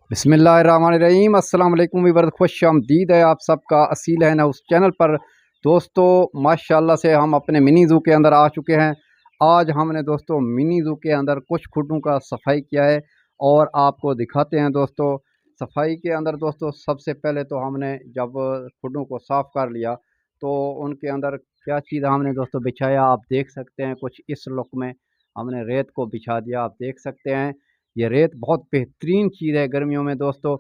बिस्मिल्लाहिर्रहमानिर्रहीम अस्सलाम वालेकुम वीवर, खुश आमदीद है आप सबका असील है ना उस चैनल पर। दोस्तों माशाल्लाह से हम अपने मिनी ज़ू के अंदर आ चुके हैं। आज हमने दोस्तों मिनी ज़ू के अंदर कुछ खुडों का सफाई किया है और आपको दिखाते हैं दोस्तों। सफाई के अंदर दोस्तों सबसे पहले तो हमने जब खुडों को साफ़ कर लिया तो उनके अंदर क्या चीज़ हमने दोस्तों बिछाया, आप देख सकते हैं। कुछ इस लुक में हमने रेत को बिछा दिया, आप देख सकते हैं। ये रेत बहुत बेहतरीन चीज़ है गर्मियों में दोस्तों।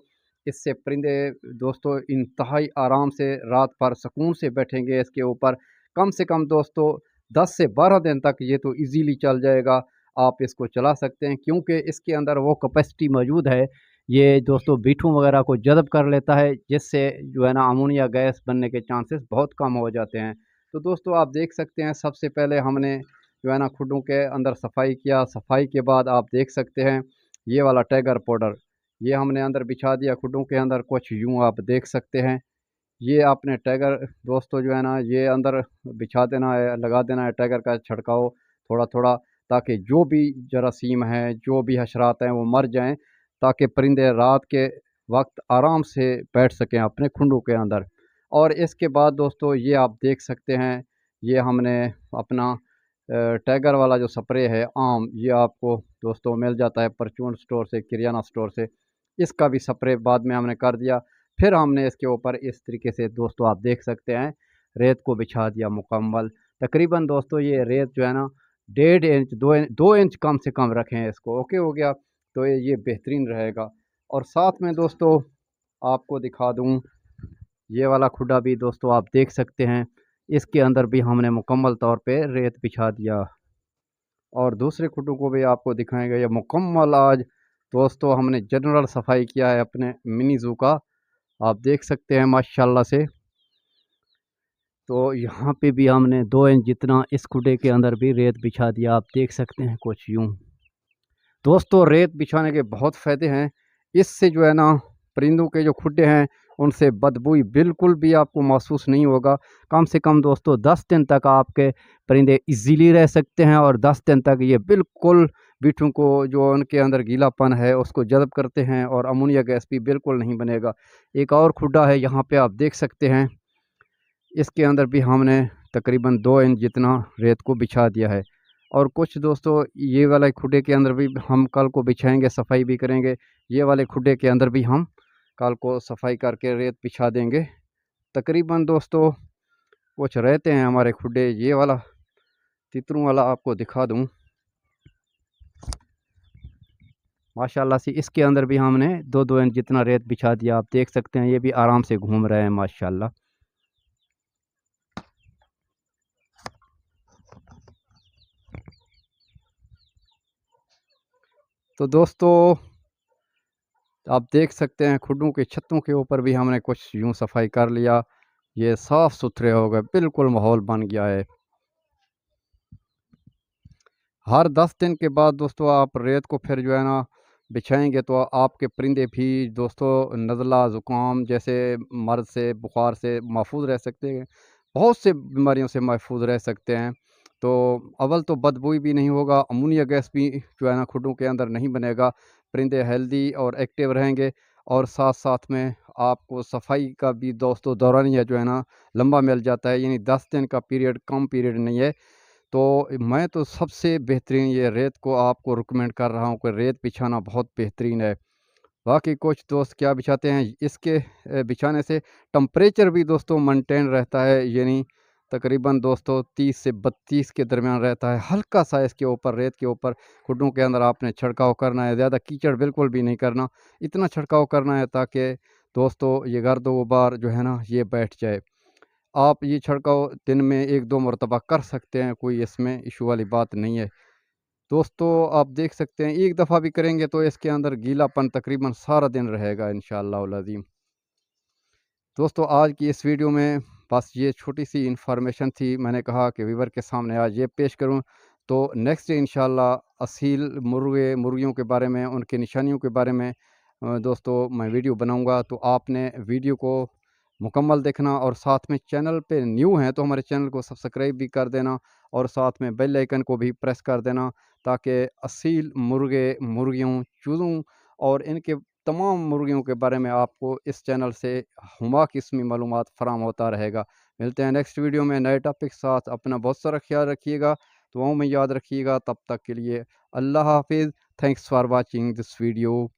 इससे परिंदे दोस्तों इंतहाई आराम से रात भर सुकून से बैठेंगे इसके ऊपर। कम से कम दोस्तों 10 से 12 दिन तक ये तो इजीली चल जाएगा। आप इसको चला सकते हैं क्योंकि इसके अंदर वो कैपेसिटी मौजूद है। ये दोस्तों बिठूं वगैरह को जज़ब कर लेता है, जिससे जो है ना अमोनिया गैस बनने के चांसेस बहुत कम हो जाते हैं। तो दोस्तों आप देख सकते हैं, सबसे पहले हमने जो है ना खुडों के अंदर सफाई किया। सफाई के बाद आप देख सकते हैं ये वाला टाइगर पाउडर ये हमने अंदर बिछा दिया खुडों के अंदर। कुछ यूँ आप देख सकते हैं। ये आपने टाइगर दोस्तों जो है ना ये अंदर बिछा देना है, लगा देना है टाइगर का छिड़काव थोड़ा थोड़ा, ताकि जो भी जरासीम हैं, जो भी हशरात हैं वो मर जाएं, ताकि परिंदे रात के वक्त आराम से बैठ सकें अपने खुडों के अंदर। और इसके बाद दोस्तों ये आप देख सकते हैं, ये हमने अपना टाइगर वाला जो स्प्रे है आम, ये आपको दोस्तों मिल जाता है परचून स्टोर से, किराना स्टोर से। इसका भी स्प्रे बाद में हमने कर दिया। फिर हमने इसके ऊपर इस तरीके से दोस्तों आप देख सकते हैं रेत को बिछा दिया मुकम्मल। तकरीबन दोस्तों ये रेत जो है ना 1.5 इंच 2 इंच कम से कम रखें इसको। ओके हो गया, तो ये बेहतरीन रहेगा। और साथ में दोस्तों आपको दिखा दूँ, ये वाला खुडा भी दोस्तों आप देख सकते हैं। इसके अंदर भी हमने मुकम्मल तौर पे रेत बिछा दिया और दूसरे खुडों को भी आपको दिखाएंगे। ये मुकम्मल आज दोस्तों हमने जनरल सफाई किया है अपने मिनी ज़ू का, आप देख सकते हैं माशाल्लाह से। तो यहाँ पे भी हमने 2 इंच जितना इस खुडे के अंदर भी रेत बिछा दिया, आप देख सकते हैं कुछ यूँ। दोस्तों रेत बिछाने के बहुत फ़ायदे हैं। इससे जो है ना परिंदों के जो खुडे हैं उनसे बदबू बिल्कुल भी आपको महसूस नहीं होगा। कम से कम दोस्तों 10 दिन तक आपके परिंदे इजीली रह सकते हैं और 10 दिन तक ये बिल्कुल बिठूं को जो उनके अंदर गीलापन है उसको जज़ब करते हैं और अमोनिया गैस भी बिल्कुल नहीं बनेगा। एक और खुडा है यहाँ पे आप देख सकते हैं, इसके अंदर भी हमने तकरीबन 2 इंच जितना रेत को बिछा दिया है। और कुछ दोस्तों ये वाले खुडे के अंदर भी हम कल को बिछाएंगे, सफाई भी करेंगे। ये वाले खुडे के अंदर भी हम कल को सफाई करके रेत बिछा देंगे। तकरीबन दोस्तों कुछ रहते हैं हमारे खुडे। ये वाला तितरों वाला आपको दिखा दूं, माशाल्लाह से इसके अंदर भी हमने 2-2 इंच जितना रेत बिछा दिया, आप देख सकते हैं। ये भी आराम से घूम रहे हैं माशाल्लाह। तो दोस्तों आप देख सकते हैं खुडों के छतों के ऊपर भी हमने कुछ यूं सफाई कर लिया। ये साफ़ सुथरे हो गए, बिल्कुल माहौल बन गया है। हर 10 दिन के बाद दोस्तों आप रेत को फिर जो है ना बिछाएंगे तो आपके परिंदे भी दोस्तों नज़ला ज़ुकाम जैसे मर्ज़ से, बुखार से महफूज रह सकते हैं। बहुत से बीमारियों से महफूज रह सकते हैं। तो अव्वल तो बदबू भी नहीं होगा, अमोनिया गैस भी जो है ना खुडों के अंदर नहीं बनेगा। परिंदे हेल्दी और एक्टिव रहेंगे। और साथ साथ में आपको सफाई का भी दोस्तों दौरानिया जो है ना लंबा मिल जाता है, यानी 10 दिन का पीरियड कम पीरियड नहीं है। तो मैं तो सबसे बेहतरीन ये रेत को आपको रिकमेंड कर रहा हूँ कि रेत बिछाना बहुत बेहतरीन है। बाकी कुछ दोस्त क्या बिछाते हैं, इसके बिछाने से टम्परेचर भी दोस्तों मेंटेन रहता है, यानी तकरीबन दोस्तों 30 से 32 के दरमियान रहता है। हल्का सा इसके ऊपर रेत के ऊपर खुडों के अंदर आपने छिड़काव करना है, ज़्यादा कीचड़ बिल्कुल भी नहीं करना। इतना छिड़काव करना है ताकि दोस्तों ये गर्द गुबार जो है ना ये बैठ जाए। आप ये छिड़काव दिन में 1-2 मरतबा कर सकते हैं, कोई इसमें इशू वाली बात नहीं है। दोस्तों आप देख सकते हैं एक दफ़ा भी करेंगे तो इसके अंदर गीलापन तकरीबन सारा दिन रहेगा इंशाअल्लाह अज़ीम। दोस्तों आज की इस वीडियो में बस ये छोटी सी इन्फॉर्मेशन थी, मैंने कहा कि व्यूवर के सामने आज ये पेश करूं। तो नेक्स्ट डे इंशाअल्लाह असील मुर्गियों के बारे में, उनके निशानियों के बारे में दोस्तों मैं वीडियो बनाऊंगा। तो आपने वीडियो को मुकम्मल देखना और साथ में चैनल पे न्यू हैं तो हमारे चैनल को सब्सक्राइब भी कर देना और साथ में बेल आइकन को भी प्रेस कर देना, ताकि असील मुर्गियों, चूज़ों और इनके तमाम मुर्गियों के बारे में आपको इस चैनल से हुमा किस्मी मालूमात फराम होता रहेगा। मिलते हैं नेक्स्ट वीडियो में नए टॉपिक के साथ। अपना बहुत सारा ख्याल रखिएगा, दुआओं में याद रखिएगा। तब तक के लिए अल्लाह हाफिज़। Thanks for watching this video.